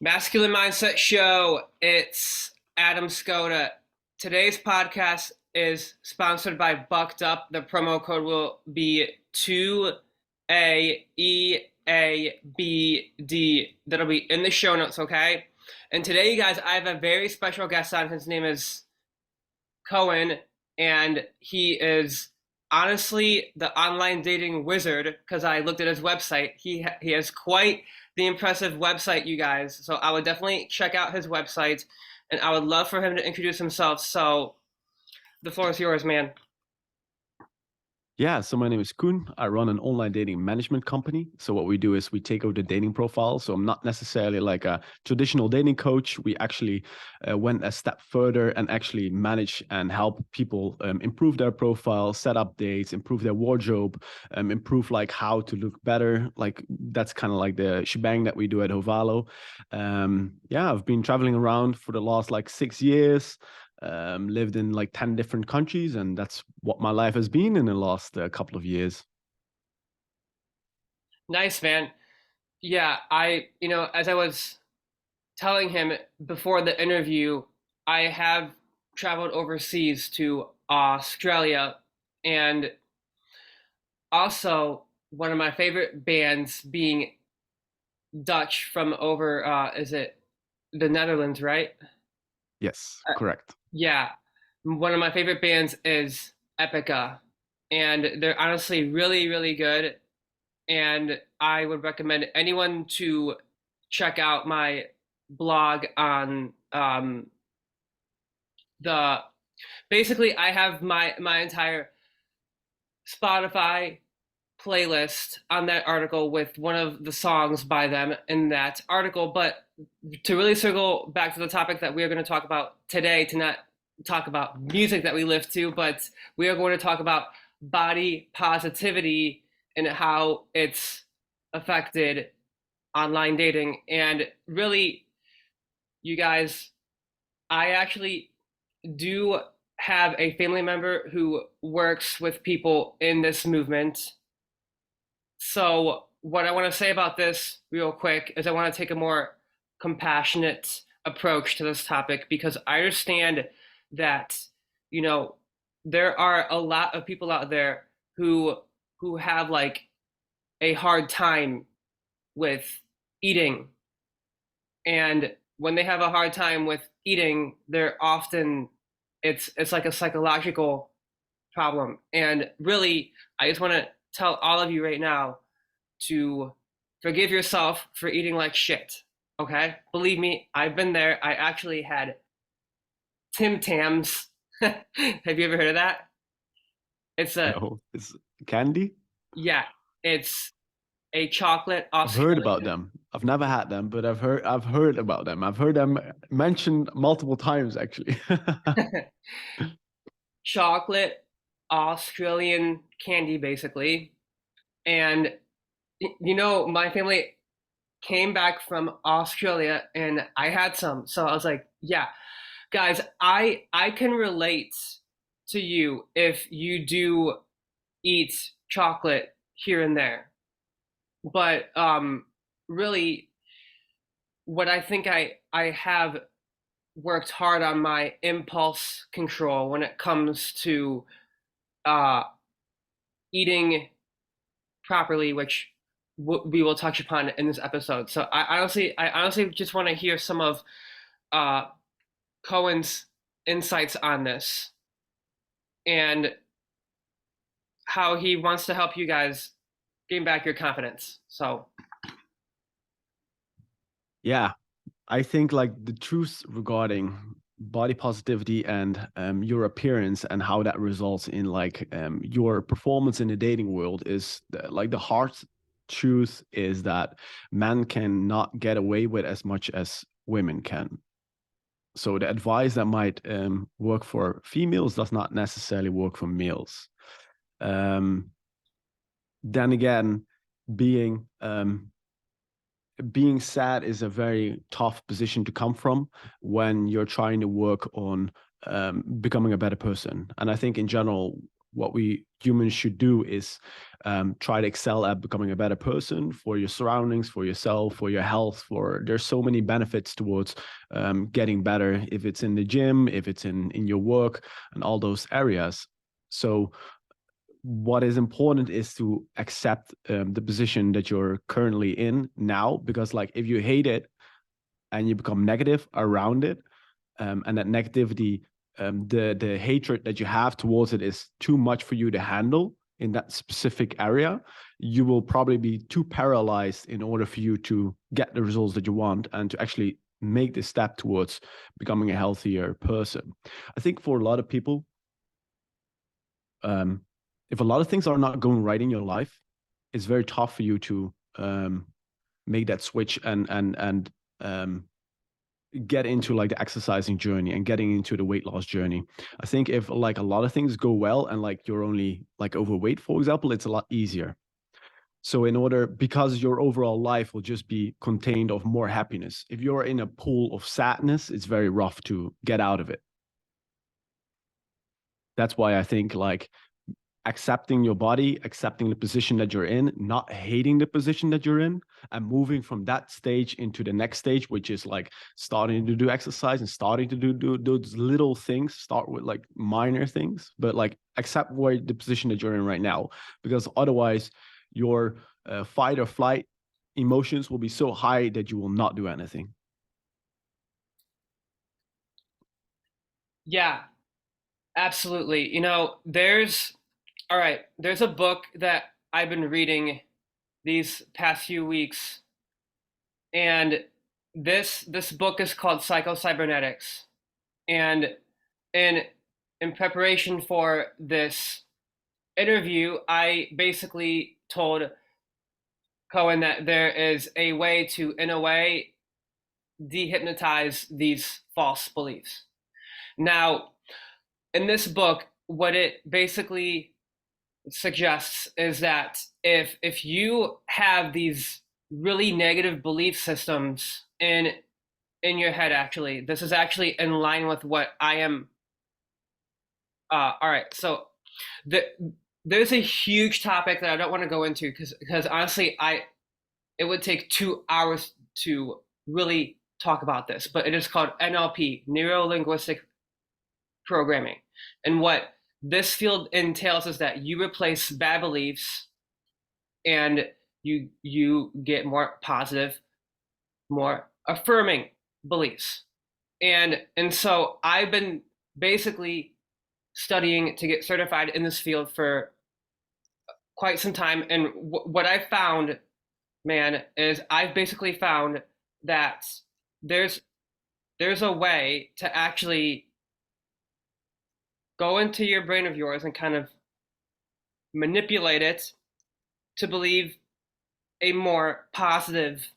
Masculine Mindset Show. It's Adam Skoda. Today's podcast is sponsored by Bucked Up. The promo code will be 2AEABD. That'll be in the show notes, okay? And today, you guys, I have a very special guest on. His name is Koen, and he is honestly the online dating wizard because I looked at his website. He has quite the impressive website, you guys. So I would definitely check out his website, and I would love for him to introduce himself. So the floor is yours, man. Yeah, so my name is Koen. I run an online dating management company. So what we do is we take over the dating profile. So I'm not necessarily like a traditional dating coach. We actually went a step further and actually manage and help people improve their profile, set up dates, improve their wardrobe, improve like how to look better. Like that's kind of like the shebang that we do at Hovalo. Yeah, I've been traveling around for the last like 6 years. Lived in like 10 different countries, and that's what my life has been in the last couple of years. Nice, man. Yeah, as I was telling him before the interview, I have traveled overseas to Australia, and also one of my favorite bands being Dutch from over is it the Netherlands, right? Yes, Uh, correct. yeah. One of my favorite bands is Epica, and they're honestly really, really good. And I would recommend anyone to check out my blog on the basically I have my entire Spotify playlist on that article with one of the songs by them in that article. But to really circle back to the topic that we are going to talk about today, to not talk about music that we live to, but we are going to talk about body positivity and how it's affected online dating. And really, you guys, I actually do have a family member who works with people in this movement. So, what I want to say about this real quick is I want to take a more compassionate approach to this topic because I understand that, you know, there are a lot of people out there who have like a hard time with eating. And when they have a hard time with eating, they're often it's like a psychological problem. And really, I just want to tell all of you right now to forgive yourself for eating like shit. Okay? Believe me, I've been there. I actually had Tim Tams. Have you ever heard of that? It's a No, it's candy. yeah, it's a chocolate I've heard about Australian them. I've never had them, but I've heard about them. I've heard them mentioned multiple times actually. chocolate Australian candy basically. And my family came back from Australia and I had some. So I was like, yeah, guys, I can relate to you if you do eat chocolate here and there. But really what I think I have worked hard on my impulse control when it comes to uh eating properly, which we will touch upon in this episode. So I honestly just want to hear some of uh, Cohen's insights on this and how he wants to help you guys gain back your confidence. So Yeah, I think like the truth regarding body positivity and your appearance and how that results in like your performance in the dating world is like the hard truth is that men cannot get away with as much as women can. So the advice that might work for females does not necessarily work for males. Um, then again, being being sad is a very tough position to come from when you're trying to work on becoming a better person. And I think in general, what we humans should do is try to excel at becoming a better person for your surroundings, for yourself, for your health. There's so many benefits towards getting better, if it's in the gym, if it's in your work, and all those areas. So what is important is to accept the position that you're currently in now, because like if you hate it and you become negative around it, and that negativity, the hatred that you have towards it is too much for you to handle in that specific area, you will probably be too paralyzed in order for you to get the results that you want and to actually make the step towards becoming a healthier person. I think for a lot of people, if a lot of things are not going right in your life, it's very tough for you to make that switch and get into like the exercising journey and getting into the weight loss journey. I think if like a lot of things go well and like you're only like overweight, for example, it's a lot easier. So because your overall life will just be contained of more happiness. If you're in a pool of sadness, it's very rough to get out of it. That's why I think like accepting your body, accepting the position that you're in, not hating the position that you're in, and moving from that stage into the next stage, which is like starting to do exercise and starting to do those little things. Start with like minor things, but like accept the position that you're in right now, because otherwise your fight or flight emotions will be so high that you will not do anything. Yeah, absolutely. There's a book that I've been reading these past few weeks, and this book is called Psycho-Cybernetics. And in in preparation for this interview, I basically told Koen that there is a way to, in a way, dehypnotize these false beliefs. Now, in this book, what it basically suggests is that if you have these really negative belief systems in your head, actually, this is actually in line with what I am. All right, so the, there's a huge topic that I don't want to go into because honestly, it would take 2 hours to really talk about this, but it is called NLP, neuro linguistic programming. And what this field entails is that you replace bad beliefs and you get more positive, more affirming beliefs. And so I've been basically studying to get certified in this field for quite some time. And what I found, man, is I've basically found that there's a way to actually go into your brain of yours and kind of manipulate it to believe a more positive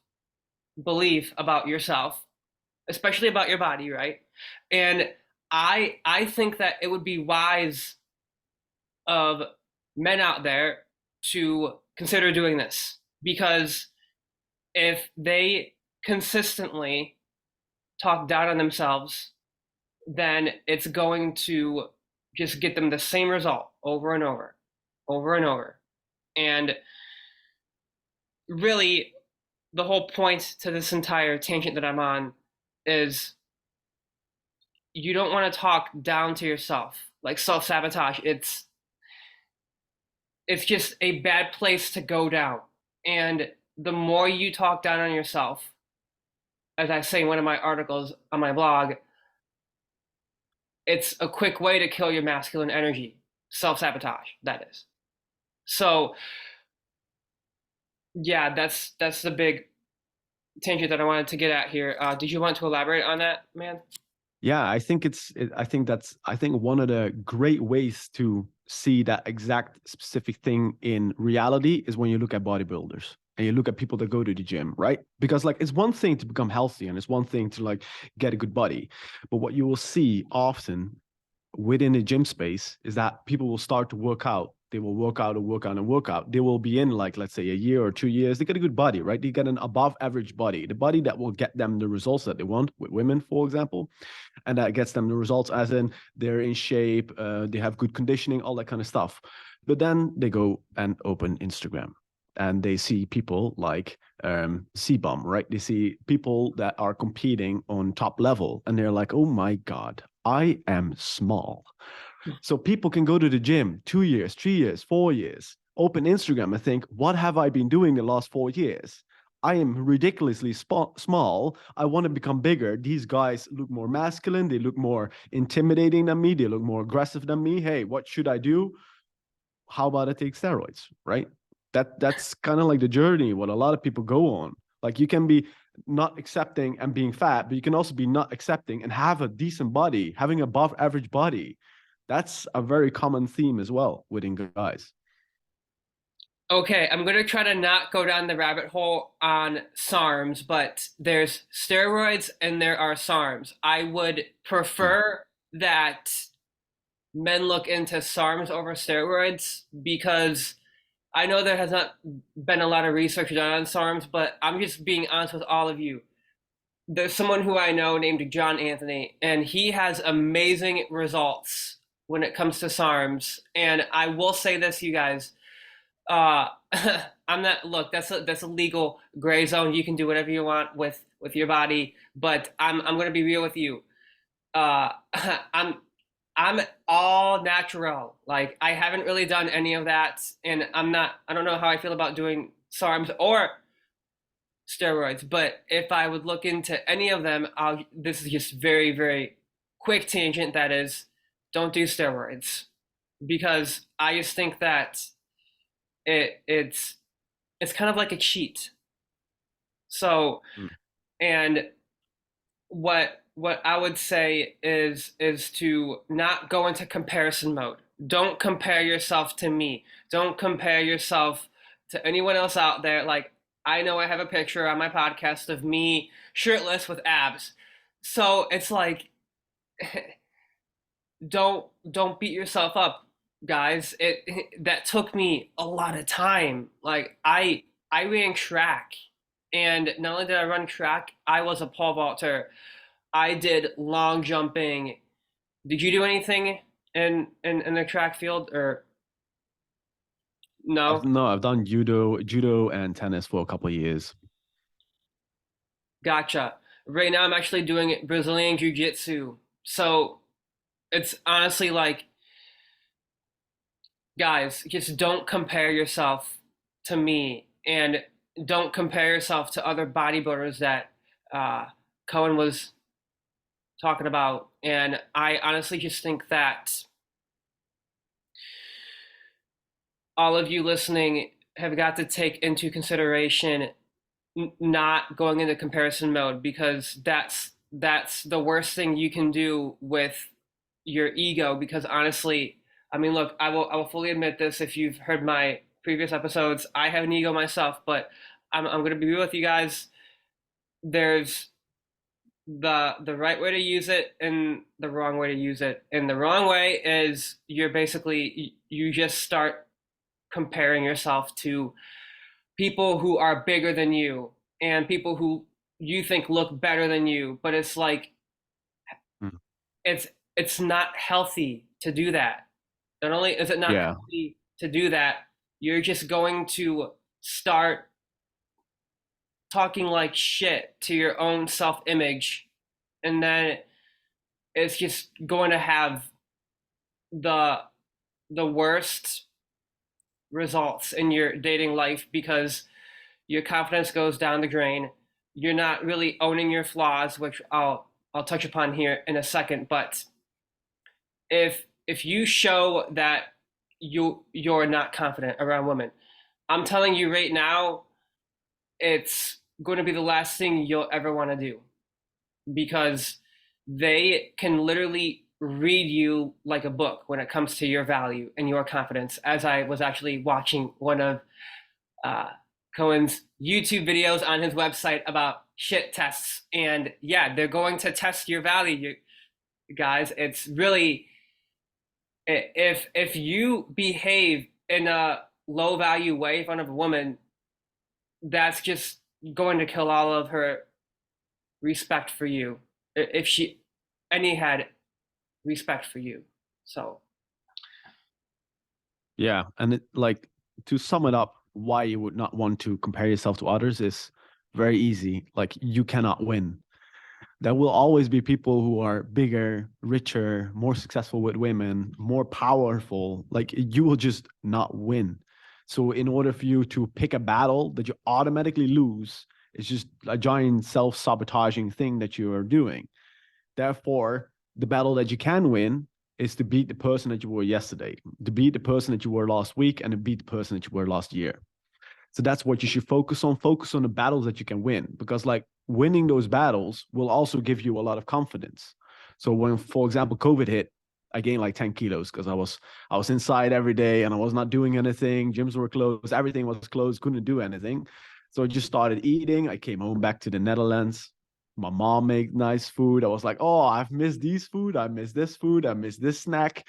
belief about yourself, especially about your body, right? And I think that it would be wise of men out there to consider doing this, because if they consistently talk down on themselves, then it's going to just get them the same result over and over, over and over. And really, the whole point to this entire tangent that I'm on is you don't want to talk down to yourself, like self-sabotage. It's just a bad place to go down. And the more you talk down on yourself, as I say in one of my articles on my blog, it's a quick way to kill your masculine energy. Self-sabotage, that is. So yeah, that's the big tangent that I wanted to get at here. Did you want to elaborate on that, man? Yeah, I think I think one of the great ways to see that exact specific thing in reality is when you look at bodybuilders and you look at people that go to the gym, right? Because like it's one thing to become healthy and it's one thing to like get a good body, but what you will see often within the gym space is that people will start to work out They will work out and work out and work out. They will be in like, let's say, a year or 2 years. They get a good body, right? They get an above average body, the body that will get them the results that they want with women, for example. And that gets them the results as in they're in shape, they have good conditioning, all that kind of stuff. But then they go and open Instagram and they see people like C-Bomb, right? They see people that are competing on top level and they're like, oh my God, I am small. So people can go to the gym 2 years, 3 years, 4 years, open Instagram and think, what have I been doing the last 4 years? I am ridiculously small. I want to become bigger. These guys look more masculine. They look more intimidating than me. They look more aggressive than me. Hey, what should I do? How about I take steroids, right? That's kind of like the journey what a lot of people go on. Like you can be not accepting and being fat, but you can also be not accepting and have a decent body, having above average body. That's a very common theme as well within guys. Okay, I'm gonna try to not go down the rabbit hole on SARMs, but there's steroids and there are SARMs. I would prefer that men look into SARMs over steroids because I know there has not been a lot of research done on SARMs, but I'm just being honest with all of you. There's someone who I know named John Anthony, and he has amazing results when it comes to SARMs. And I will say this, you guys. Uh, I'm not. Look, that's a legal gray zone. You can do whatever you want with your body, but I'm gonna be real with you. Uh, I'm I'm all natural. Like I haven't really done any of that, and I'm not. I don't know how I feel about doing SARMs or steroids, but if I would look into any of them, this is just very, very quick tangent. That is, don't do steroids because I just think that it's kind of like a cheat. So, Mm. and what I would say is to not go into comparison mode. Don't compare yourself to me. Don't compare yourself to anyone else out there. Like I know I have a picture on my podcast of me shirtless with abs. So it's like don't beat yourself up, guys. It that took me a lot of time. Like I ran track, and not only did I run track, I was a pole vaulter. I did long jumping. Did you do anything in the track field or no? I've done judo and tennis for a couple of years. Gotcha. Right now I'm actually doing Brazilian jiu-jitsu. So it's honestly like, guys, just don't compare yourself to me and don't compare yourself to other bodybuilders that Koen was talking about. And I honestly just think that all of you listening have got to take into consideration not going into comparison mode because that's the worst thing you can do with your ego because honestly, I mean, look, I will fully admit this. If you've heard my previous episodes, I have an ego myself, but I'm going to be real with you guys. There's the right way to use it and the wrong way to use it. And the wrong way is you're basically you just start comparing yourself to people who are bigger than you and people who you think look better than you, but it's like Mm. it's it's not healthy to do that. Not only is it not Yeah. healthy to do that, you're just going to start talking like shit to your own self-image, and then it's just going to have the the worst results in your dating life because your confidence goes down the drain. You're not really owning your flaws, which I'll touch upon here in a second. But if you show that you're not confident around women, I'm telling you right now, it's going to be the last thing you'll ever want to do because they can literally read you like a book when it comes to your value and your confidence. As I was actually watching one of uh, Koen's YouTube videos on his website about shit tests, and yeah, they're going to test your value, you guys. It's really if you behave in a low value way in front of a woman, that's just going to kill all of her respect for you if she any had respect for you. So Yeah, and like, to sum it up, why you would not want to compare yourself to others is very easy. Like, you cannot win. There will always be people who are bigger, richer, more successful with women, more powerful. Like, you will just not win. So in order for you to pick a battle that you automatically lose, it's just a giant self-sabotaging thing that you are doing. Therefore, the battle that you can win is to beat the person that you were yesterday, to beat the person that you were last week, and to beat the person that you were last year. So that's what you should focus on. Focus on the battles that you can win, because like, winning those battles will also give you a lot of confidence. So when, for example, COVID hit, I gained like 10 kilos because I was inside every day and I was not doing anything. Gyms were closed, everything was closed, couldn't do anything. So I just started eating. I came home back to the Netherlands. My mom made nice food. I was like, oh, I've missed these food. I miss this food. I miss this snack.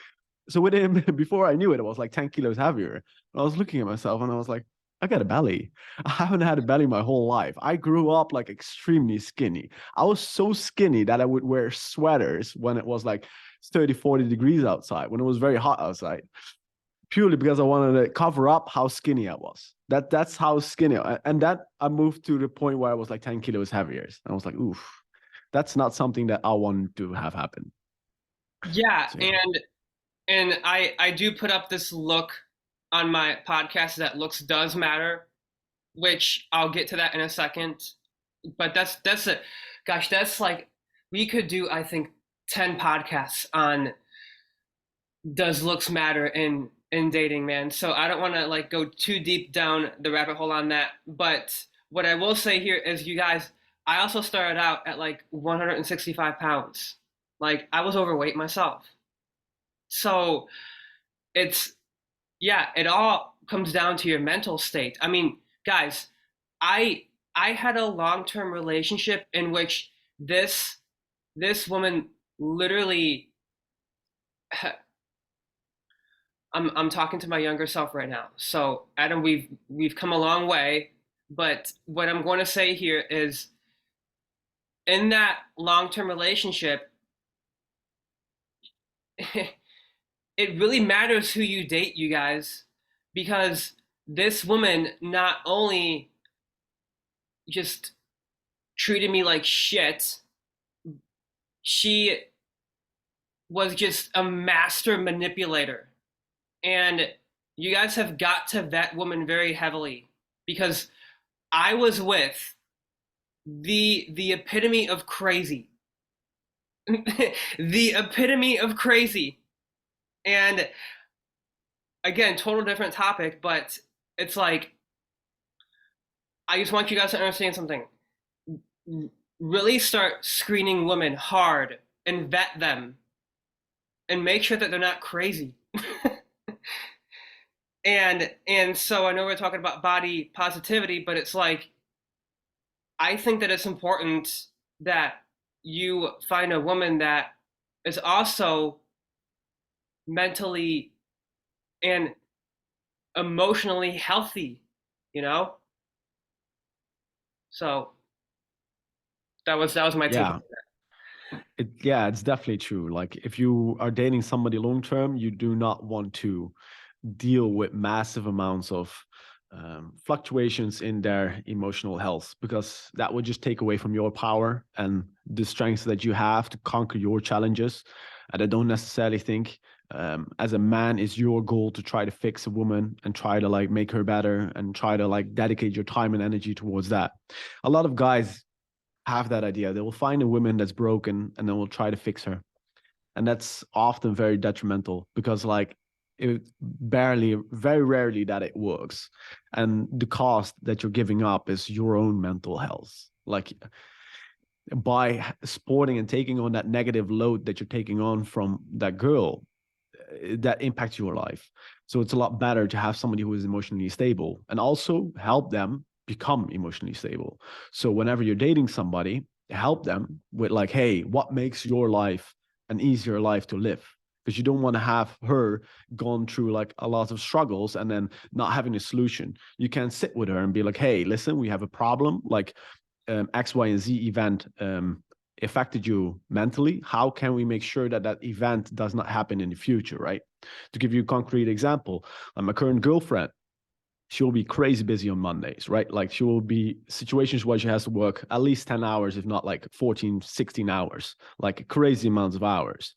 So within, before I knew it, I was like 10 kilos heavier. And I was looking at myself and I was like, I got a belly. I haven't had a belly my whole life. I grew up like extremely skinny. I was so skinny that I would wear sweaters when it was like 30, 40 degrees outside, when it was very hot outside, purely because I wanted to cover up how skinny I was. That's how skinny. And that I moved to the point where I was like 10 kilos heavier. And I was like, oof, that's not something that I want to have happen. yeah, So yeah. and I do put up this look on my podcast that looks does matter, which I'll get to that in a second. But that's it. Gosh, that's like we could do I think 10 podcasts on does looks matter in dating, man. So I don't want to like go too deep down the rabbit hole on that. But what I will say here is, you guys, I also started out at like 165 pounds. Like I was overweight myself. So it's yeah, it all comes down to your mental state. I mean, guys, I I had a long-term relationship in which this woman literally I'm talking to my younger self right now. So, Adam, we've come a long way, but what I'm going to say here is in that long-term relationship, it really matters who you date, you guys, because this woman not only just treated me like shit, she was just a master manipulator. And you guys have got to vet women very heavily because I was with the epitome of crazy. The epitome of crazy. And again, total different topic, but it's like I just want you guys to understand something. Really start screening women hard and vet them and make sure that they're not crazy. And so I know we're talking about body positivity, but it's like I think that it's important that you find a woman that is also mentally and emotionally healthy, you know? So that was my take on Yeah. Yeah, it's definitely true. Like, if you are dating somebody long term, you do not want to deal with massive amounts of fluctuations in their emotional health, because that would just take away from your power and the strengths that you have to conquer your challenges. And I don't necessarily think, as a man, is your goal to try to fix a woman and try to like make her better and try to like dedicate your time and energy towards that. A lot of guys have that idea. They will find a woman that's broken and then will try to fix her. And that's often very detrimental, because like, it barely, very rarely that it works. And the cost that you're giving up is your own mental health. Like, by sporting and taking on that negative load that you're taking on from that girl, that impacts your life. So it's a lot better to have somebody who is emotionally stable and also help them become emotionally stable. So whenever you're dating somebody, help them with like, hey, what makes your life an easier life to live? because you don't want to have her gone through like a lot of struggles and then not having a solution. You can sit with her and be like, hey, listen, we have a problem, like X, Y, and Z event affected you mentally. How can we make sure that that event does not happen in the future, right? To give you a concrete example, my current girlfriend, she will be crazy busy on Mondays, right? Like she will be situations where she has to work at least 10 hours, if not like 14, 16 hours, like crazy amounts of hours.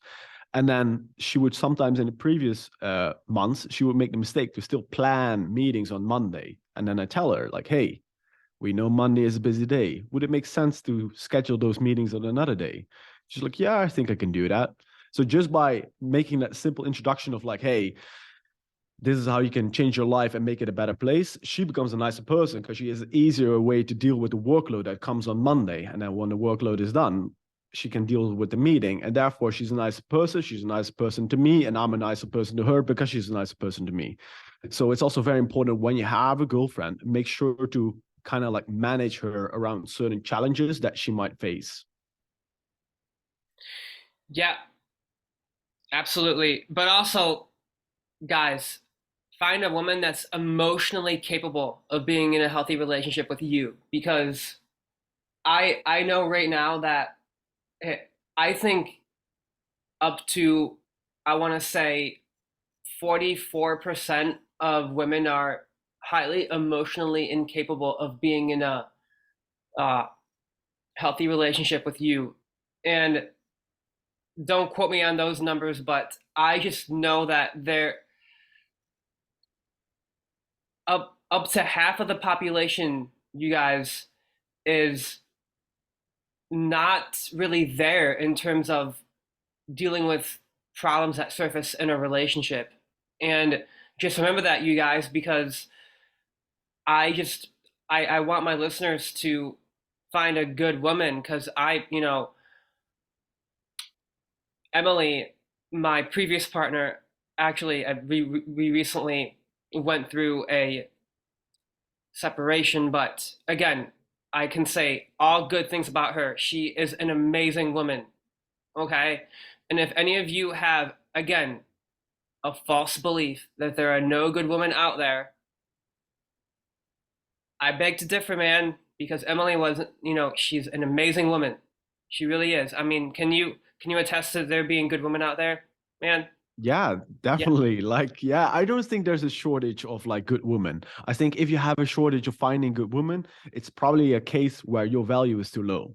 And then she would sometimes in the previous months, she would make the mistake to still plan meetings on Monday. And then I tell her like, hey, we know Monday is a busy day. Would it make sense to schedule those meetings on another day? She's like, yeah, I think I can do that. So just by making that simple introduction of like, hey, this is how you can change your life and make it a better place, she becomes a nicer person because she has an easier way to deal with the workload that comes on Monday. And then when the workload is done, she can deal with the meeting. And therefore, she's a nicer person. She's a nicer person to me. And I'm a nicer person to her because she's a nicer person to me. So it's also very important when you have a girlfriend, make sure to kind of like manage her around certain challenges that she might face. Yeah, absolutely. But also, guys, find a woman that's emotionally capable of being in a healthy relationship with you, because I know right now that I think up to, I want to say, 44% of women are highly emotionally incapable of being in a uh, healthy relationship with you. And don't quote me on those numbers, but I just know that they're up to half of the population, you guys, is not really there in terms of dealing with problems that surface in a relationship. And just remember that, you guys, because I just I want my listeners to find a good woman, because Emily, my previous partner, actually, we recently went through a separation, but again, I can say all good things about her. She is an amazing woman. Okay. And if any of you have, again, a false belief that there are no good women out there, I beg to differ, man, because Emily wasn't, she's an amazing woman. She really is. I mean, can you attest to there being good women out there, man? Yeah, Yeah. definitely. Like, yeah, I don't think there's a shortage of like good women. I think if you have a shortage of finding good women, it's probably a case where your value is too low,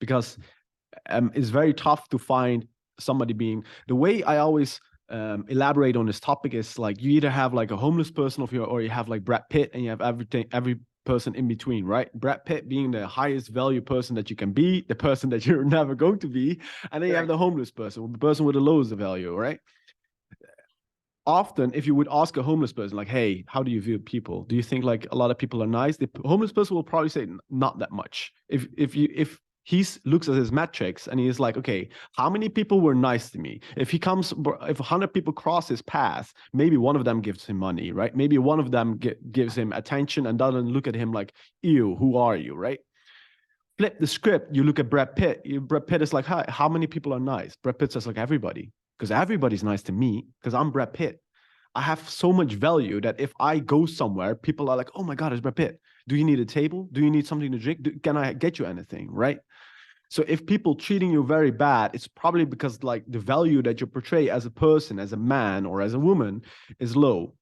because it's very tough to find somebody being the way I always elaborate on this topic is like you either have like a homeless person of your, or you have like Brad Pitt, and you have every person in between, right? Brad Pitt being the highest value person that you can be, the person that you're never going to be, and then you have Right. the homeless person, the person with the lowest value, right? Often if you would ask a homeless person like, hey, how do you view people, do you think like a lot of people are nice, the homeless person will probably say not that much. If he looks at his metrics and he's like, okay, how many people were nice to me, if 100 people cross his path, maybe one of them gives him money, right? Maybe one of them gives him attention and doesn't look at him like, ew, who are you, right? Flip the script, you look at Brad Pitt. Brad Pitt is like, hi, how many people are nice? Brad Pitt says like, everybody, because everybody's nice to me because I'm Brad Pitt. I have so much value that if I go somewhere, people are like, oh my God, it's Brad Pitt. Do you need a table? Do you need something to drink? Can I get you anything? Right? So if people treating you very bad, it's probably because like the value that you portray as a person, as a man or as a woman is low.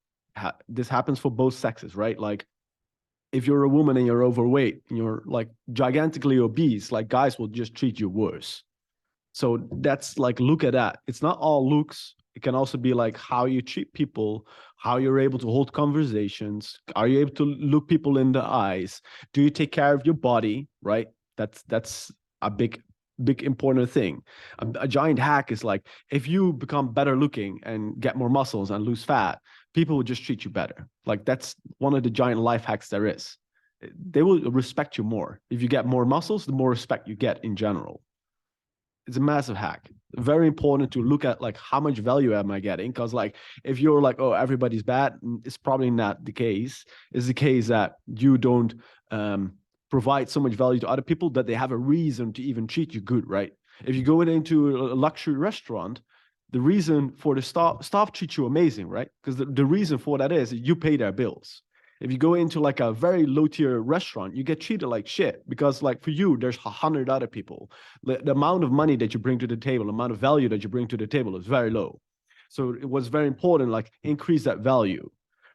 This happens for both sexes, right? Like if you're a woman and you're overweight and you're like gigantically obese, like guys will just treat you worse. So that's like, look at that. It's not all looks. It can also be like how you treat people, how you're able to hold conversations. Are you able to look people in the eyes? Do you take care of your body? Right? That's a big important thing. A giant hack is like if you become better looking and get more muscles and lose fat, people will just treat you better. Like that's one of the giant life hacks there is. They will respect you more. If you get more muscles, the more respect you get in general. It's a massive hack. Very important to look at like how much value am I getting? Because like if you're like, oh, everybody's bad, it's probably not the case. It's the case that you don't provide so much value to other people that they have a reason to even treat you good, right? If you go into a luxury restaurant, the reason for the staff treat you amazing, right? Because the reason for that is you pay their bills. If you go into like a very low tier restaurant, you get treated like shit because like for you, there's 100 other people. The amount of money that you bring to the table, the amount of value that you bring to the table is very low. So it was very important, like increase that value.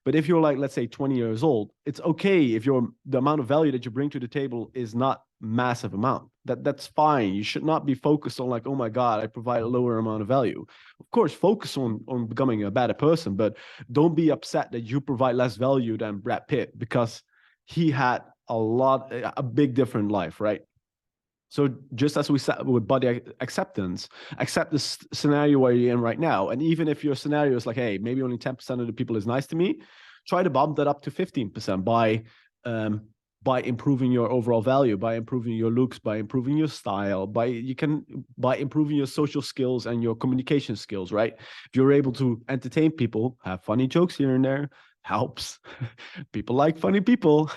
But if you're like, let's say 20 years old, it's okay if the amount of value that you bring to the table is not massive amount. That's fine. You should not be focused on like, oh my God, I provide a lower amount of value. Of course, focus on becoming a better person, but don't be upset that you provide less value than Brad Pitt because he had a big different life, right? So just as we said with body acceptance, accept the scenario where you're in right now. And even if your scenario is like, hey, maybe only 10% of the people is nice to me, try to bump that up to 15% by improving your overall value, by improving your looks, by improving your style, by improving your social skills and your communication skills, right? If you're able to entertain people, have funny jokes here and there, helps. People like funny people,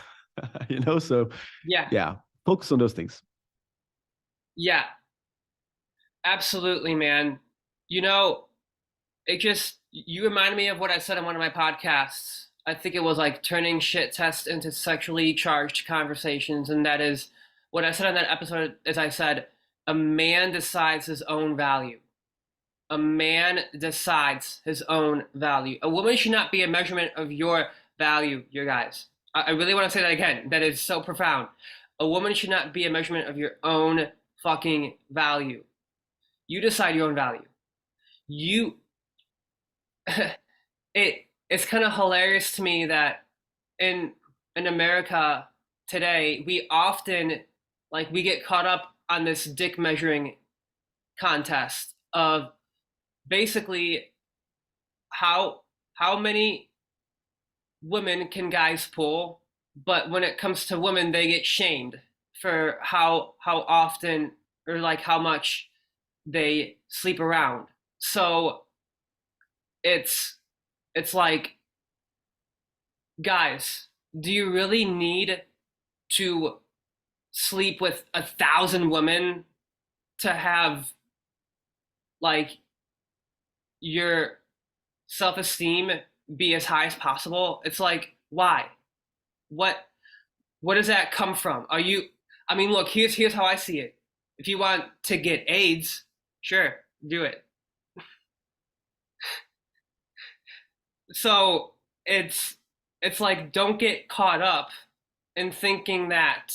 so yeah, focus on those things. Yeah, absolutely, man. You reminded me of what I said on one of my podcasts. I think it was like turning shit tests into sexually charged conversations. And that is what I said on that episode. As I said, a man decides his own value. A man decides his own value. A woman should not be a measurement of your value, you guys. I really want to say that again. That is so profound. A woman should not be a measurement of your own fucking value. You decide your own value. You it's kind of hilarious to me that in America today, we often we get caught up on this dick measuring contest of basically how many women can guys pull, but when it comes to women, they get shamed for how often or how much they sleep around. So it's like, guys, do you really need to sleep with 1,000 women to have your self-esteem be as high as possible? It's like, why? What does that come from? Look, here's how I see it. If you want to get AIDS, sure, do it. So it's like, don't get caught up in thinking that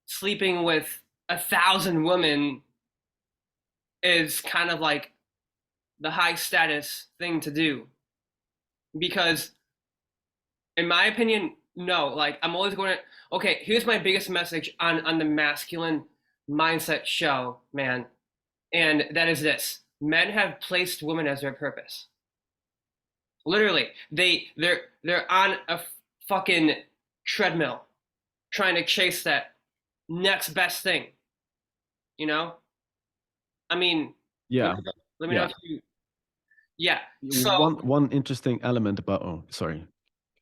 sleeping with 1,000 women is kind of like the high status thing to do. Because in my opinion, no, I'm always going to, okay, here's my biggest message on the masculine mindset show, man. And that is this: men have placed women as their purpose. Literally, they're on a fucking treadmill trying to chase that next best thing. Yeah. Let me know if you. Yeah. So one interesting element about. Oh, sorry.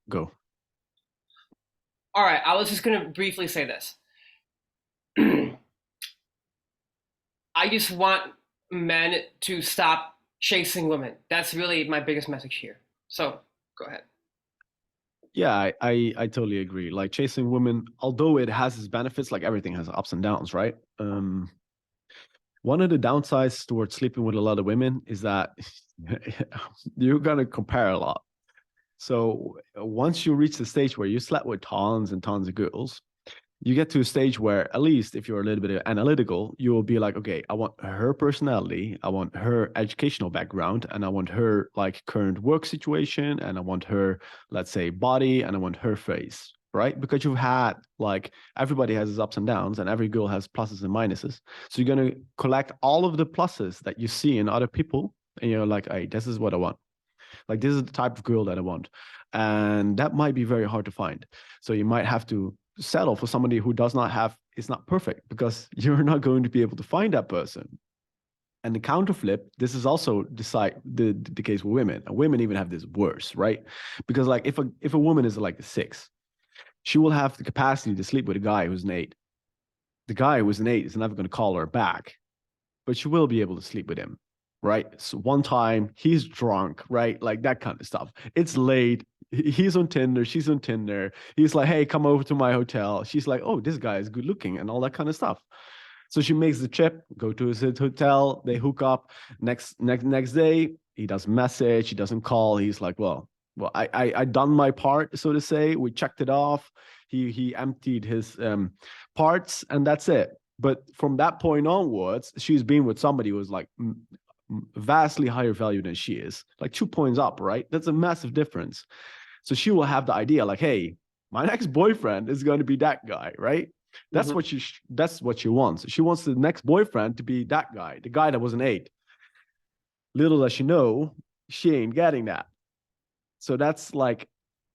Go. All right. I was just gonna briefly say this. I just want men to stop chasing women. That's really my biggest message here. So go ahead. Yeah, I totally agree. Like chasing women, although it has its benefits, like everything has ups and downs, right? One of the downsides towards sleeping with a lot of women is that you're gonna compare a lot. So once you reach the stage where you slept with tons and tons of girls, you get to a stage where, at least if you're a little bit analytical, you will be like, okay, I want her personality, I want her educational background, and I want her current work situation, and I want her, let's say, body, and I want her face, right? Because you've had everybody has its ups and downs, and every girl has pluses and minuses. So you're gonna collect all of the pluses that you see in other people, and you're like, hey, this is what I want. This is the type of girl that I want. And that might be very hard to find. So you might have to settle for somebody who is not perfect, because you're not going to be able to find that person. And the counterflip, this is also the case with women. And women even have this worse, right? Because if a woman is a 6, she will have the capacity to sleep with a guy who's an 8. The guy who's an 8 is never going to call her back, but she will be able to sleep with him, right? So one time he's drunk, right? Like that kind of stuff. It's late. He's on Tinder. She's on Tinder. He's like, hey, come over to my hotel. She's like, oh, this guy is good looking and all that kind of stuff. So she makes the trip, go to his hotel, they hook up. Next day, he doesn't message, he doesn't call. He's like, well, I done my part, so to say. We checked it off. He emptied his parts, and that's it. But from that point onwards, she's been with somebody who's like vastly higher value than she is, like 2 points up, right? That's a massive difference. So she will have the idea like, hey, my next boyfriend is going to be that guy, right? That's Mm-hmm. what that's what she wants. She wants the next boyfriend to be that guy, the guy that was an 8. Little does she know, she ain't getting that. So that's like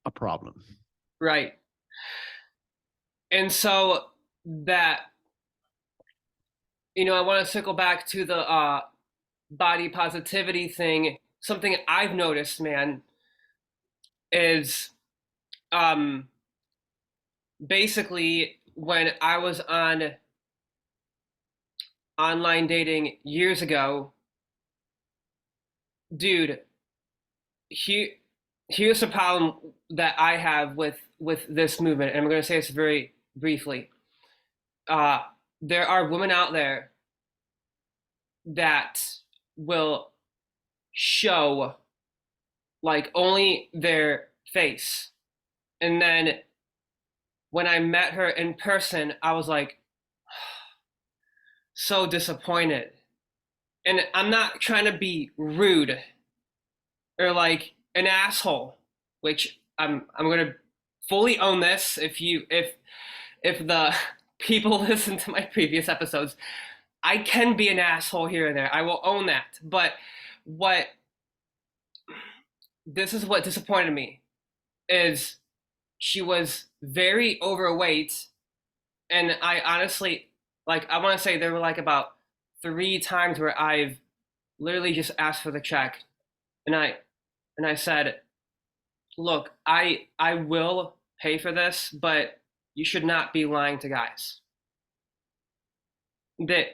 a problem. Right. And so that, I want to circle back to the body positivity thing. Something I've noticed, man, is um, basically when I was on online dating years ago, dude, he, here's the problem that I have with this movement, and I'm going to say this very briefly. Uh, there are women out there that will show like only their face. And then when I met her in person, I was like so disappointed. And I'm not trying to be rude or like an asshole, which I'm gonna fully own this. If the people listen to my previous episodes, I can be an asshole here and there. I will own that. But what this is what disappointed me is she was very overweight, and I honestly, like, I want to say there were like about 3 times where I've literally just asked for the check, and I said, look, I will pay for this, but you should not be lying to guys. That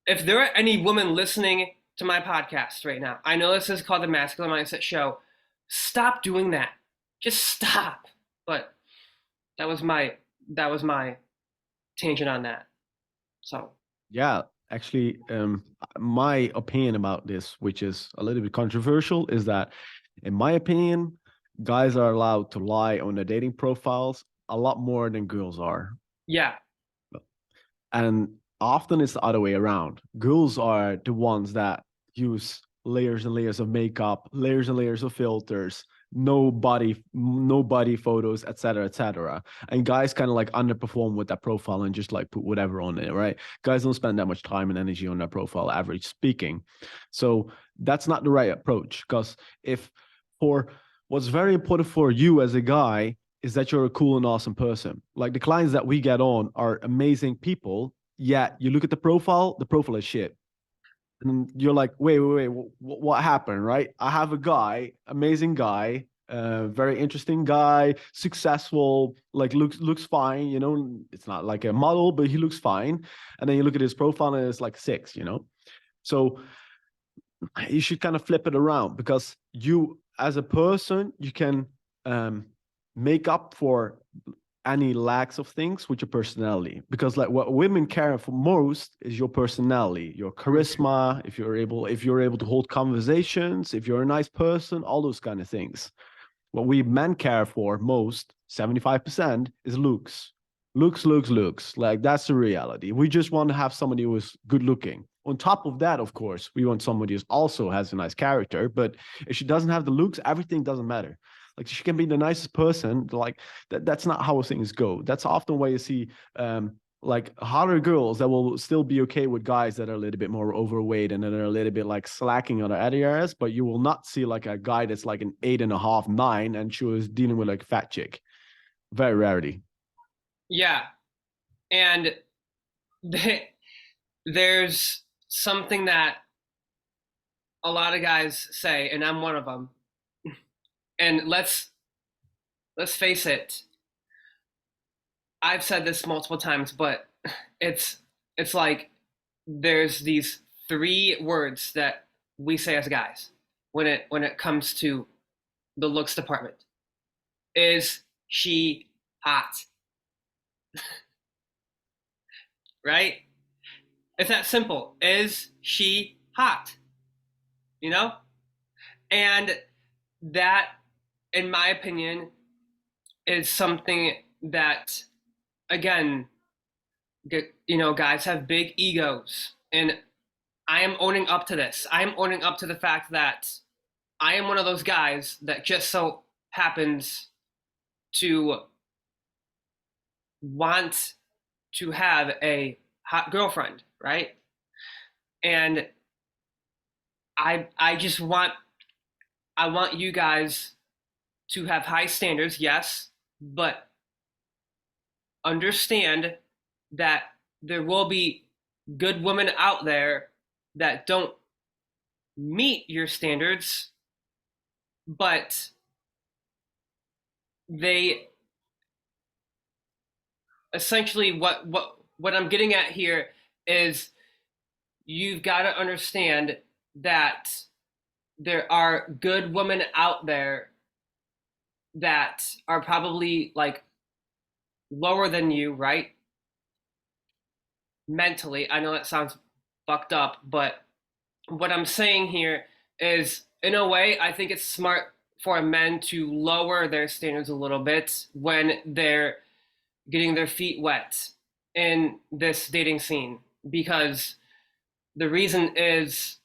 if there are any women listening to my podcast right now, I know this is called the Masculine Mindset Show. Stop doing that. Just stop. But that was my that was my tangent on that. So Yeah, actually, my opinion about this, which is a little bit controversial, is that, in my opinion, guys are allowed to lie on their dating profiles a lot more than girls are. yeah, And often it's the other way around. Girls are the ones that use layers and layers of makeup, layers and layers of filters, no body photos, etc., etc. And guys kind of like underperform with that profile and just like put whatever on it, right? Guys don't spend that much time and energy on their profile, average speaking. So that's not the right approach, because if for what's very important for you as a guy is that you're a cool and awesome person. Like the clients that we get on are amazing people. Yet you look at the profile is shit. And you're like, wait, what happened, right? I have a guy, amazing guy, very interesting guy, successful, like looks fine, it's not like a model, but he looks fine. And then you look at his profile and it's like 6. So you should kind of flip it around, because you as a person, you can make up for any lacks of things with your personality, because like what women care for most is your personality, your charisma, if you're able to hold conversations, if you're a nice person, all those kind of things. What we men care for most, 75%, is looks. Looks. Like that's the reality. We just want to have somebody who is good looking. On top of that, of course, we want somebody who also has a nice character. But if she doesn't have the looks, everything doesn't matter. Like she can be the nicest person. Like that's not how things go. That's often why you see like hotter girls that will still be okay with guys that are a little bit more overweight and that are a little bit like slacking on the other areas, but you will not see like a guy that's like an 8.5, 9, and she was dealing with like a fat chick. Very rarity. yeah, and there's something that a lot of guys say, and I'm one of them. And let's face it. I've said this multiple times, but it's it's like there's these 3 words that we say as guys when it comes to the looks department. Is she hot? Right? It's that simple. Is she hot? You know? And that, in my opinion, is something that, again, guys have big egos. And I am owning up to this. I am owning up to the fact that I am one of those guys that just so happens to want to have a hot girlfriend, right? And I just want you guys to have high standards, yes, but understand that there will be good women out there that don't meet your standards, but they essentially what I'm getting at here is you've got to understand that there are good women out there that are probably like lower than you, right? Mentally. I know that sounds fucked up, but what I'm saying here is, in a way, I think it's smart for men to lower their standards a little bit when they're getting their feet wet in this dating scene, because the reason is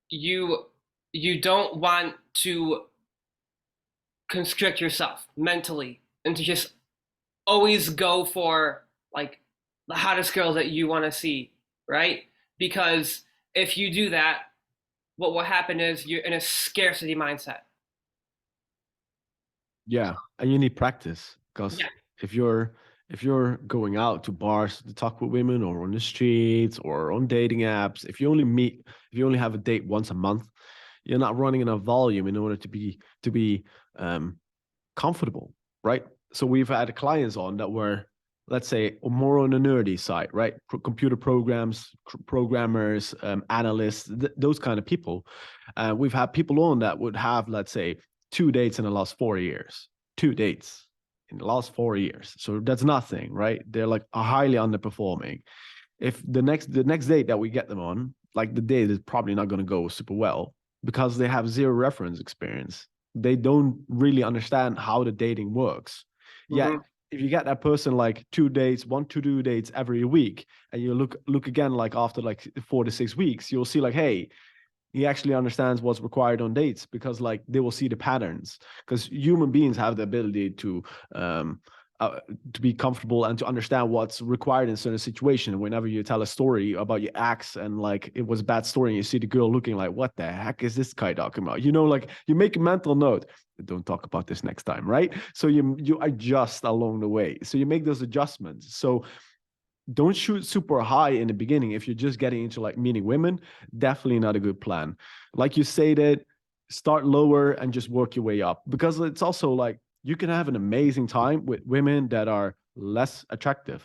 you you don't want to constrict yourself mentally and to just always go for like the hottest girls that you want to see, right? Because if you do that, what will happen is you're in a scarcity mindset. Yeah, and you need practice because Yeah. if you're going out to bars to talk with women or on the streets or on dating apps, if you only have a date once a month, you're not running enough volume in order to be comfortable, right? So we've had clients on that were, let's say, more on the nerdy side, right? Computer programs, programmers, analysts, those kind of people. We've had people on that would have, let's say, 2 dates in the last 4 years, 2 dates in the last 4 years. So that's nothing, right? They're like highly underperforming. If the next date that we get them on, like the date is probably not going to go super well because they have zero reference experience. They don't really understand how the dating works. Yet, Mm-hmm. if you get that person like 2 dates, 1 to 2 dates every week, and you look again like after like 4 to 6 weeks, you'll see like, hey, he actually understands what's required on dates because like they will see the patterns because human beings have the ability um to be comfortable and to understand what's required in certain situation. Whenever you tell a story about your ex and like it was a bad story and you see the girl looking like, what the heck is this guy talking about, like you make a mental note, don't talk about this next time, right? So you adjust along the way, so you make those adjustments. So don't shoot super high in the beginning. If you're just getting into like meeting women, definitely not a good plan. Like you stated, start lower and just work your way up, because it's also like you can have an amazing time with women that are less attractive.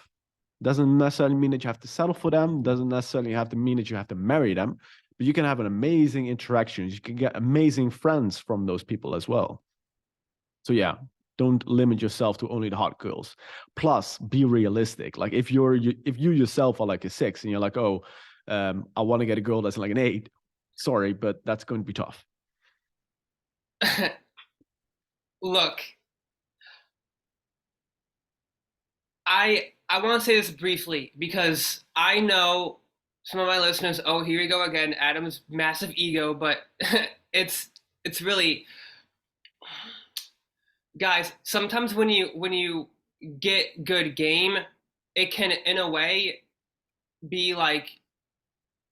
Doesn't necessarily mean that you have to settle for them, doesn't necessarily have to mean that you have to marry them, but you can have an amazing interactions. You can get amazing friends from those people as well. So yeah, don't limit yourself to only the hot girls. Plus, be realistic. Like if you yourself are like a 6 and you're like, oh, I want to get a girl that's like an 8. Sorry, but that's going to be tough. Look, I want to say this briefly because I know some of my listeners. Oh, here we go again, Adam's massive ego, but it's it's really, guys. Sometimes when you get good game, it can in a way be like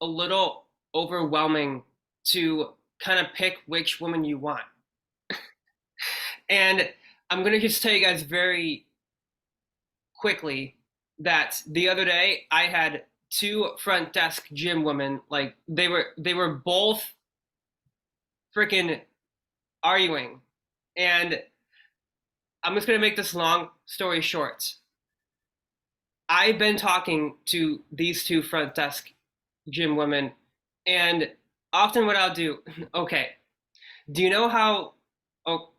a little overwhelming to kind of pick which woman you want. And I'm gonna just tell you guys very quickly that the other day I had two front desk gym women. Like they were both freaking arguing, and I'm just gonna make this long story short. I've been talking to these two front desk gym women, and often what I'll do, okay, do you know how, oh,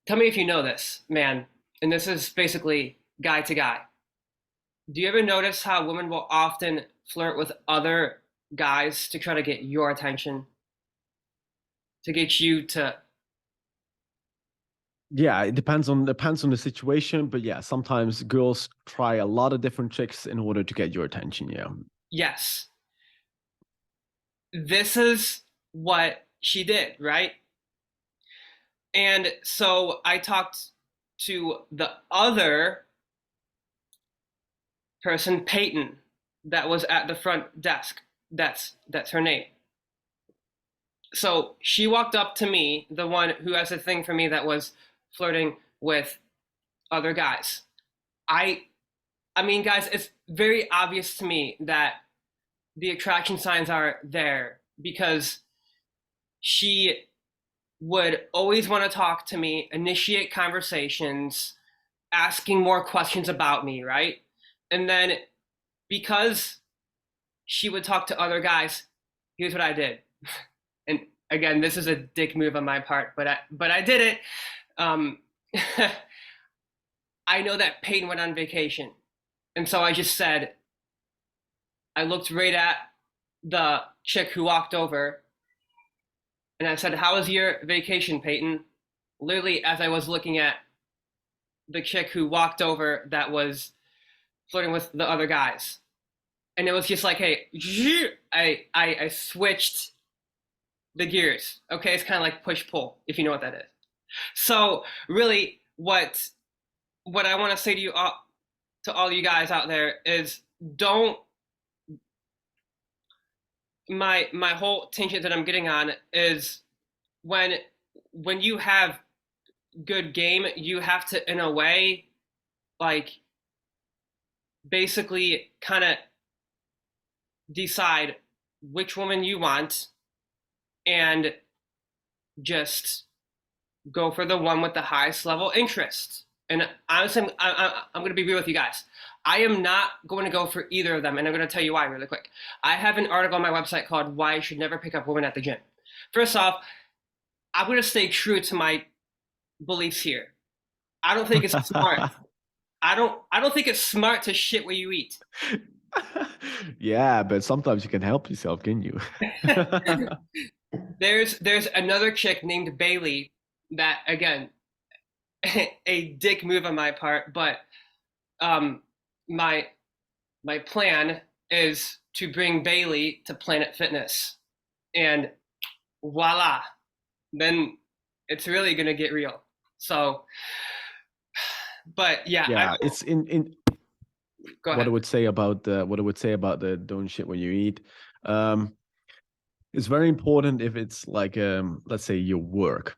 tell me if you know this, man, and this is basically guy to guy. Do you ever notice how women will often flirt with other guys to try to get your attention, to get you to, Yeah, it depends on the situation, but yeah, sometimes girls try a lot of different tricks in order to get your attention. Yeah. yes, this is what she did, right? And so I talked to the other person, Peyton, that was at the front desk. That's her name. So she walked up to me, the one who has a thing for me that was flirting with other guys. I I mean, guys, it's very obvious to me that the attraction signs are there because she would always want to talk to me, initiate conversations, asking more questions about me, right? And then because she would talk to other guys, here's what I did. And again, this is a dick move on my part, but I did it. Um, I know that Peyton went on vacation, and so I just said, I looked right at the chick who walked over, and I said, "How was your vacation, Peyton?" Literally, as I was looking at the chick who walked over that was flirting with the other guys, and it was just like, hey, I switched the gears. Okay, it's kind of like push pull, if you know what that is. So really, what I want to say to you all, to all you guys out there is don't. My whole tangent that I'm getting on is when when you have good game, you have to in a way like basically kind of decide which woman you want and just go for the one with the highest level interest. And honestly, I'm going to be real with you guys. I am not going to go for either of them, and I'm going to tell you why really quick. I have an article on my website called "Why You Should Never Pick Up Women at the Gym." First off, I'm going to stay true to my beliefs here. I don't think it's smart. I don't think it's smart to shit where you eat. Yeah, but sometimes you can help yourself, can you? There's another chick named Bailey that again a dick move on my part, but um my my plan is to bring Bailey to Planet Fitness, and voila, then it's really gonna get real. So, but yeah, I Yeah, it's in go what I ahead. would say about the don't shit when you eat. Um, it's very important if it's like let's say your work.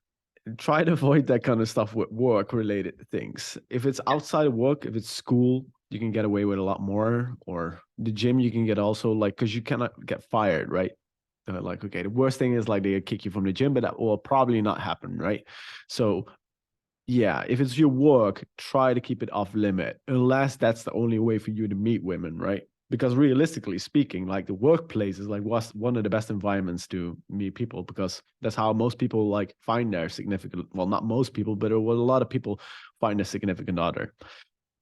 Try to avoid that kind of stuff with work related things. If it's outside of work, if it's school, you can get away with a lot more. Or the gym, you can get also like because you cannot get fired, right? Like, okay, the worst thing is like they kick you from the gym, but that will probably not happen, right? So yeah, if it's your work, try to keep it off limit, unless that's the only way for you to meet women, right? Because realistically speaking, like the workplace is like what's one of the best environments to meet people because that's how most people like find their significant, well, not most people, but a lot of people find a significant other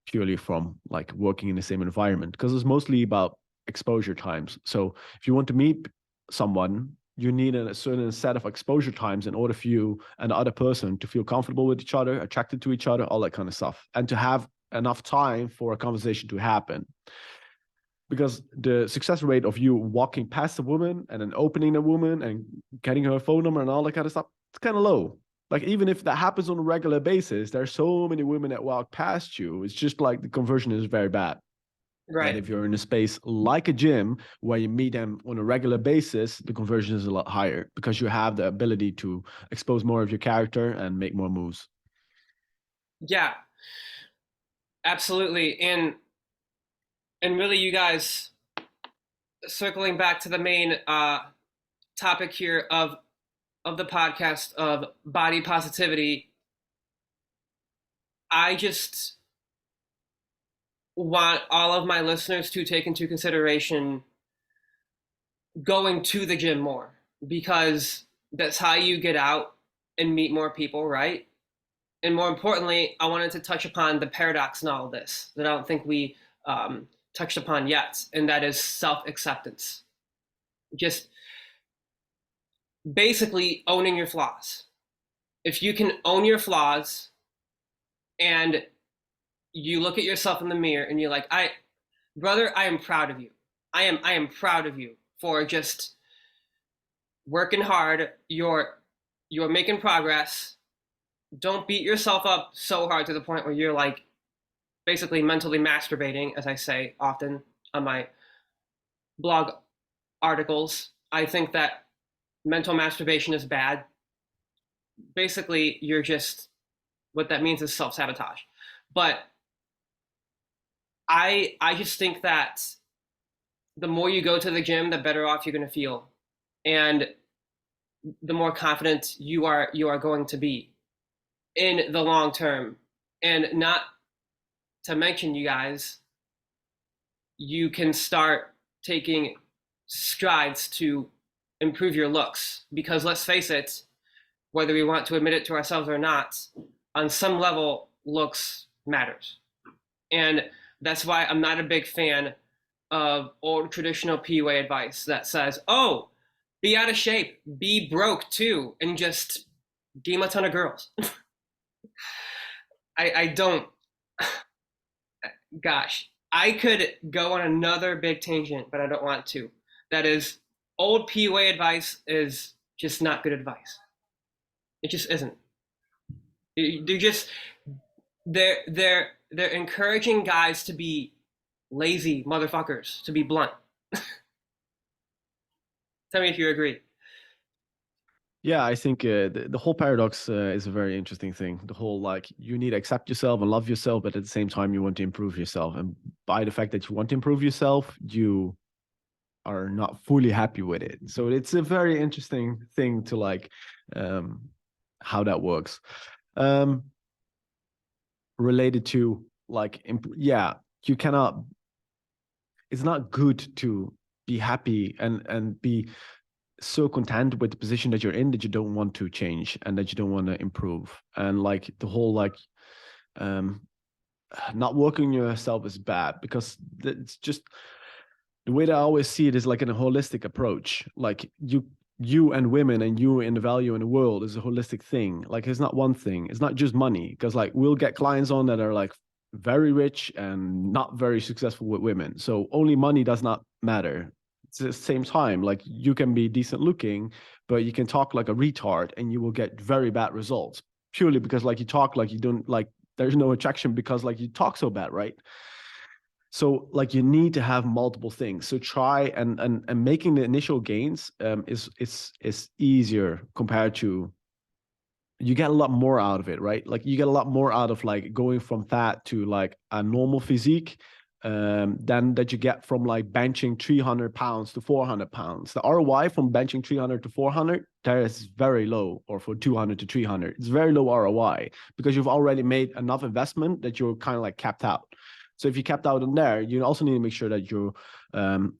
purely from like working in the same environment because it's mostly about exposure times. So if you want to meet someone, you need a certain set of exposure times in order for you and the other person to feel comfortable with each other, attracted to each other, all that kind of stuff, and to have enough time for a conversation to happen. Because the success rate of you walking past a woman and then opening a woman and getting her phone number and all that kind of stuff, it's kind of low. Like even if that happens on a regular basis, there's so many women that walk past you. It's just like the conversion is very bad. But Right. if you're in a space like a gym where you meet them on a regular basis, the conversion is a lot higher because you have the ability to expose more of your character and make more moves. Yeah, absolutely. And really, you guys, circling back to the main topic here of the podcast of body positivity, I just want all of my listeners to take into consideration going to the gym more, because that's how you get out and meet more people, right? And more importantly, I wanted to touch upon the paradox in all of this that I don't think we touched upon yet, and that is self acceptance. Just basically owning your flaws. If you can own your flaws and you look at yourself in the mirror and you're like, brother, I am proud of you. I am proud of you for just working hard. You're making progress. Don't beat yourself up so hard to the point where you're like basically mentally masturbating, as I say often on my blog articles. I think that mental masturbation is bad. Basically, you're just, what that means is self sabotage. But I just think that the more you go to the gym, the better off you're going to feel, and the more confident you are going to be in the long term. And not to mention, you guys, you can start taking strides to improve your looks, because let's face it, whether we want to admit it to ourselves or not, on some level, looks matters. And that's why I'm not a big fan of old traditional PUA advice that says, oh, be out of shape, be broke too, and just game a ton of girls. I don't, gosh, I could go on another big tangent, but I don't want to. That is, old PUA advice is just not good advice. It just isn't. They're just they're encouraging guys to be lazy motherfuckers, to be blunt. Tell me if you agree. Yeah, I think the whole paradox is a very interesting thing. The whole like you need to accept yourself and love yourself, but at the same time you want to improve yourself. And by the fact that you want to improve yourself, you are not fully happy with it. So it's a very interesting thing to like how that works. Um, Related to like yeah, you cannot. It's not good to be happy and be so content with the position that you're in that you don't want to change and that you don't want to improve. And like the whole like um not working on yourself is bad, because it's just the way that I always see it is like in a holistic approach. Like you and women and you and the value in the world is a holistic thing. Like it's not one thing. It's not just money. Because like we'll get clients on that are like very rich and not very successful with women. So only money does not matter. It's at the same time, like you can be decent looking, but you can talk like a retard and you will get very bad results purely because like you talk like you don't like there's no attraction because like you talk so bad, right? So like you need to have multiple things. So try and making the initial gains is easier compared to you get a lot more out of it, right? Like you get a lot more out of like going from fat to like a normal physique than that you get from like benching 300 pounds to 400 pounds. The ROI from benching 300 to 400, there is very low, or for 200 to 300. It's very low ROI because you've already made enough investment that you're kind of like capped out. So if you capped out on there, you also need to make sure that your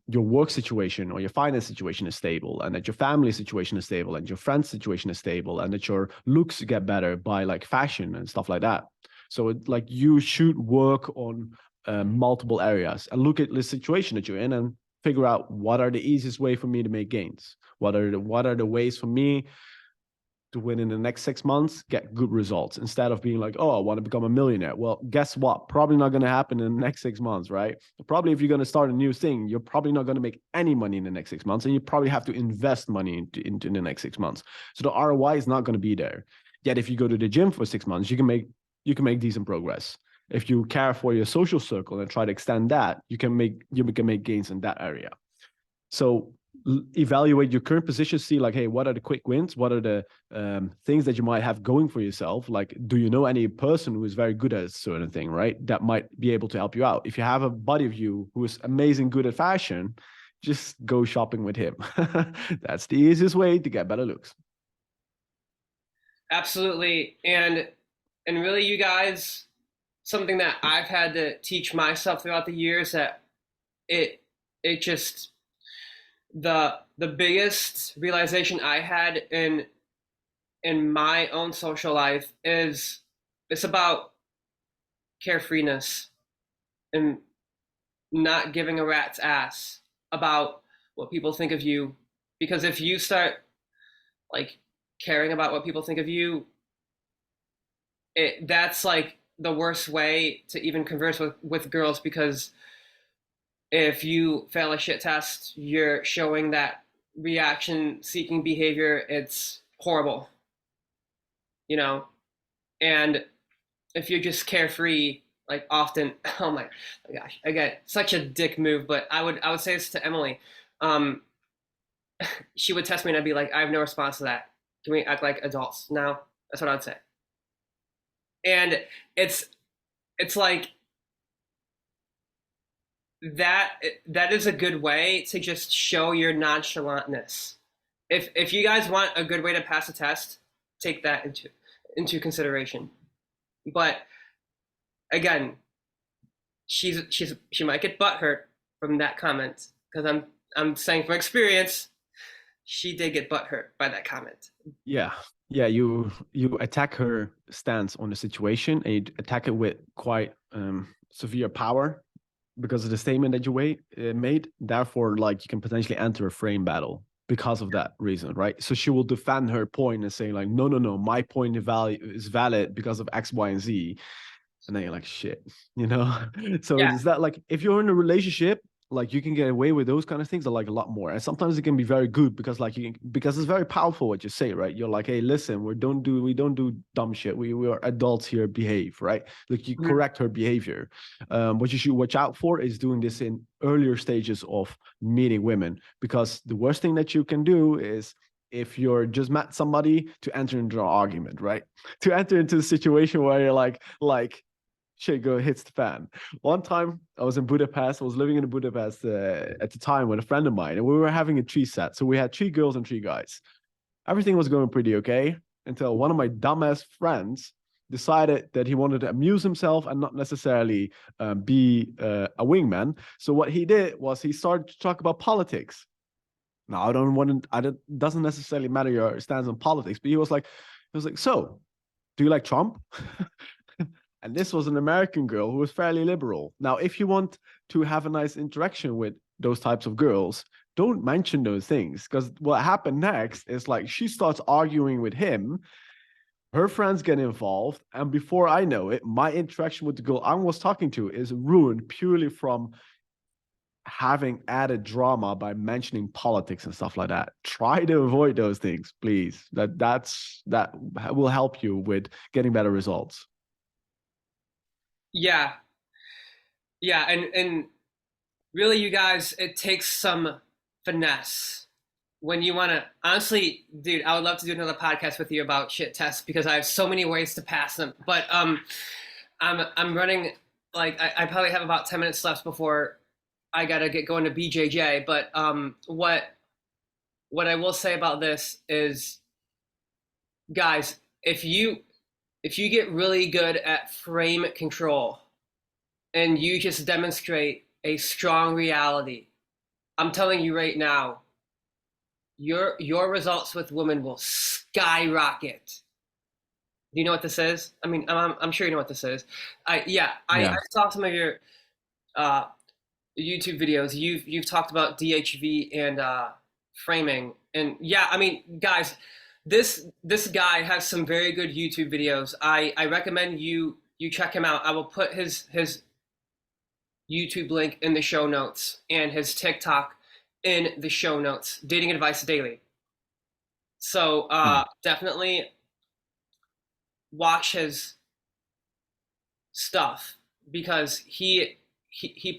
work situation or your finance situation is stable, and that your family situation is stable, and your friends situation is stable, and that your looks get better by like fashion and stuff like that. So like you should work on multiple areas and look at the situation that you're in and figure out what are the easiest way for me to make gains. What are the ways for me to win in the next 6 months, get good results, instead of being like, oh, I want to become a millionaire. Well, guess what? Probably not going to happen in the next 6 months, right? Probably if you're going to start a new thing, you're probably not going to make any money in the next 6 months, and you probably have to invest money into the next 6 months. So the ROI is not going to be there. Yet if you go to the gym for 6 months, you can make decent progress. If you care for your social circle and try to extend that, you can make gains in that area. So evaluate your current position, see like, hey, what are the quick wins? What are the things that you might have going for yourself? Like, do you know any person who is very good at a certain thing, right? That might be able to help you out. If you have a buddy of you who is amazing good at fashion, just go shopping with him. That's the easiest way to get better looks. Absolutely. And really, you guys, something that I've had to teach myself throughout the years, that it just the biggest realization I had in my own social life is it's about carefreeness and not giving a rat's ass about what people think of you. Because if you start like caring about what people think of you, that's like the worst way to even converse with girls, because if you fail a shit test, you're showing that reaction seeking behavior. It's horrible, you know? And if you're just carefree, like often, oh my gosh, I get such a dick move, but I would say this to Emily. Um, she would test me and I'd be like, I have no response to that. Can we act like adults now? That's what I'd say. And it's it's like that that is a good way to just show your nonchalantness. If you guys want a good way to pass a test, take that into consideration. But again, she might get butthurt from that comment, because I'm saying from experience, she did get butthurt by that comment. Yeah, yeah. You attack her stance on the situation, and you attack it with quite severe power because of the statement that you made. Therefore, like you can potentially enter a frame battle because of that reason, right? So she will defend her point and say like, no, no, no, my point is valid because of X, Y, and Z. And then you're like, shit, you know? So Yeah. is that like, if you're in a relationship, like you can get away with those kind of things, or like a lot more. And sometimes it can be very good because like because it's very powerful what you say, right? You're like, hey, listen, we don't do dumb shit. We are adults here, behave, right? Like you Mhm. correct her behavior. What you should watch out for is doing this in earlier stages of meeting women, because the worst thing that you can do is, if you're just met somebody, to enter into an argument, right? To enter into a situation where you're like shit go hits the fan. One time I was in Budapest. I was living in Budapest at the time with a friend of mine, and we were having a tree set. So we had 3 girls and 3 guys. Everything was going pretty okay until one of my dumbass friends decided that he wanted to amuse himself and not necessarily be a wingman. So what he did was he started to talk about politics. Now I don't want to. I don't. Doesn't necessarily matter your stance on politics, but he was like, so do you like Trump? And this was an American girl who was fairly liberal. Now, if you want to have a nice interaction with those types of girls, don't mention those things, because what happened next is like she starts arguing with him, her friends get involved, and before I know it, my interaction with the girl I was talking to is ruined purely from having added drama by mentioning politics and stuff like that. Try to avoid those things, please. That will help you with getting better results. Yeah, yeah, and really, you guys, it takes some finesse when you want to. Honestly, dude, I would love to do another podcast with you about shit tests, because I have so many ways to pass them. But I'm running, like I probably have about 10 minutes left before I gotta get going to BJJ. But what I will say about this is, guys, if you get really good at frame control and you just demonstrate a strong reality, I'm telling you right now, your results with women will skyrocket. Do you know what this is? I mean, I'm sure you know what this is. I Yeah. saw some of your uh, YouTube videos. You've talked about DHV and framing, and yeah, I mean, guys, this guy has some very good YouTube videos. I recommend you check him out. I will put his YouTube link in the show notes and his TikTok in the show notes. Dating Advice Daily. So Hmm. definitely watch his stuff, because he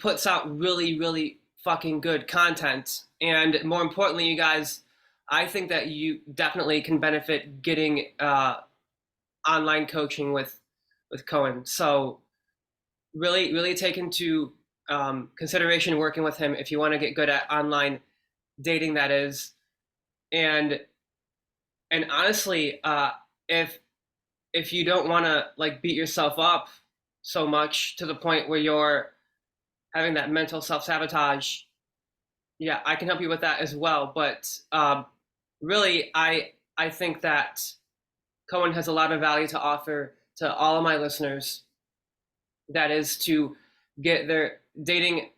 puts out really fucking good content. And more importantly, you guys, I think that you definitely can benefit getting online coaching with Koen. So really take into consideration working with him if you want to get good at online dating, that is. And and honestly, if you don't want to like beat yourself up so much to the point where you're having that mental self sabotage, Yeah, I can help you with that as well. But really, I think that Koen has a lot of value to offer to all of my listeners. That is to get their dating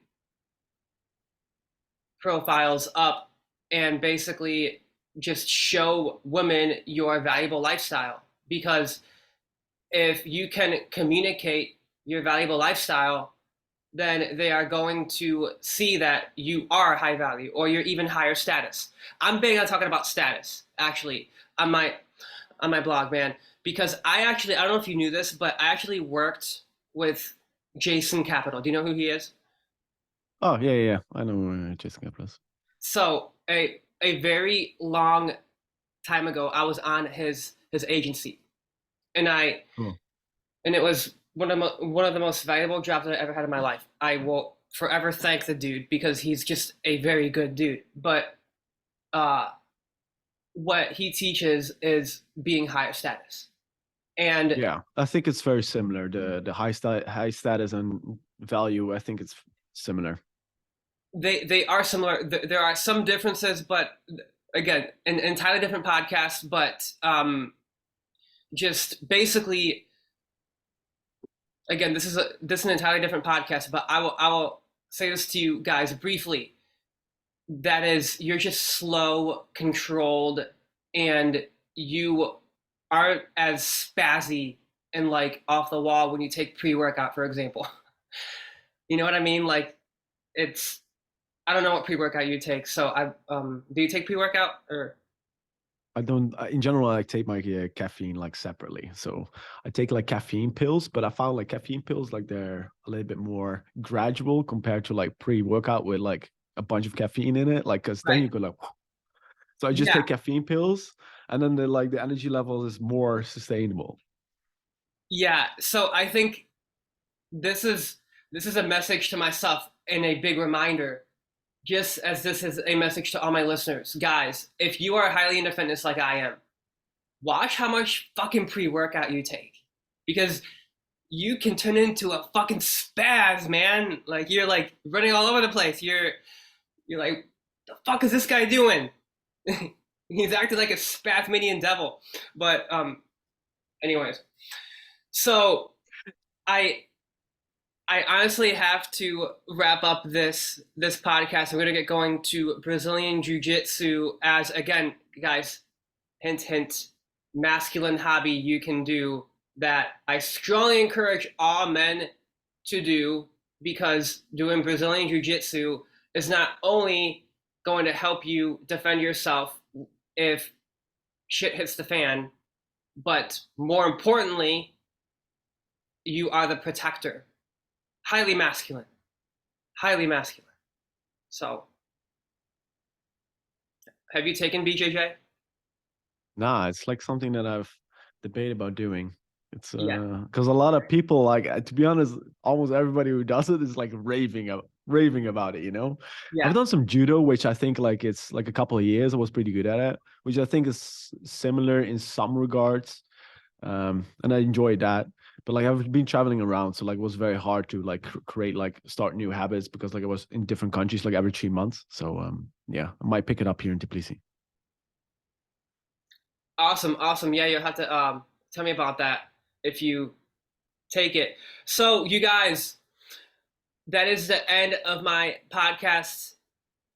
profiles up and basically just show women your valuable lifestyle. Because if you can communicate your valuable lifestyle, then they are going to see that you are high value or you're even higher status. I'm big on talking about status, actually, on my blog, man, because I don't know if you knew this, but I actually worked with Jason Capital. Do you know who he is? Oh yeah, yeah, yeah. I know Jessica Plus. So a very long time ago, I was on his agency, and I Cool. and it was one of the most valuable jobs that I ever had in my life. I will forever thank the dude because he's just a very good dude. But uh, what he teaches is being higher status, and Yeah, I think it's very similar. The high status and value, I think it's similar. they are similar. There are some differences, but again, an entirely different podcast. But just basically, again, this is an entirely different podcast. But I will say this to you guys briefly. That is, you're just slow, controlled, and you aren't as spazzy and like off the wall when you take pre-workout, for example. You know what I mean? Like it's I don't know what pre-workout you take. So I do you take pre-workout or I don't. In general, I take my caffeine like separately. So I take like caffeine pills, but I found like caffeine pills like they're a little bit more gradual compared to like pre-workout with like a bunch of caffeine in it. Like, cause then right? you go like, so I just Yeah, take caffeine pills, and then the energy level is more sustainable. yeah. So I think this is this is a message to myself and a big reminder, just as this is a message to all my listeners. Guys, if you are highly into fitness like I am, watch how much fucking pre-workout you take. Because you can turn into a fucking spaz, man. Like you're like running all over the place. You're like, the fuck is this guy doing? He's acting like a spasmodian devil. But anyways. So I I honestly have to wrap up this podcast. I'm gonna get going to Brazilian Jiu Jitsu as again, guys, hint hint, masculine hobby you can do that I strongly encourage all men to do because doing Brazilian Jiu Jitsu is not only going to help you defend yourself if shit hits the fan, but more importantly, you are the protector. Highly masculine. Highly masculine. So, have you taken BJJ? Nah, it's like something that I've debated about doing. It's Yeah. because a lot of people like to be honest, almost everybody who does it is like raving about it, you know. I've Yeah. done some judo, which I think like it's like a couple of years I was pretty good at it, which I think is similar in some regards. And I enjoyed that. But like I've been traveling around, so like it was very hard to like create like start new habits because like I was in different countries like every 3 months. So yeah, I might pick it up here in Tbilisi. Awesome. Awesome. Yeah, you'll have to tell me about that if you take it. So, you guys, that is the end of my podcast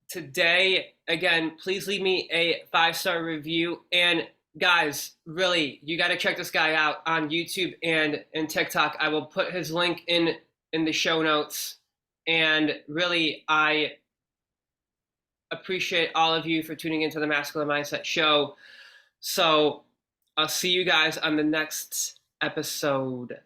today. Again, please leave me a 5-star review. And guys, really, you got to check this guy out on YouTube and TikTok. I will put his link in the show notes. And really, I appreciate all of you for tuning into the Masculine Mindset Show. So I'll see you guys on the next episode.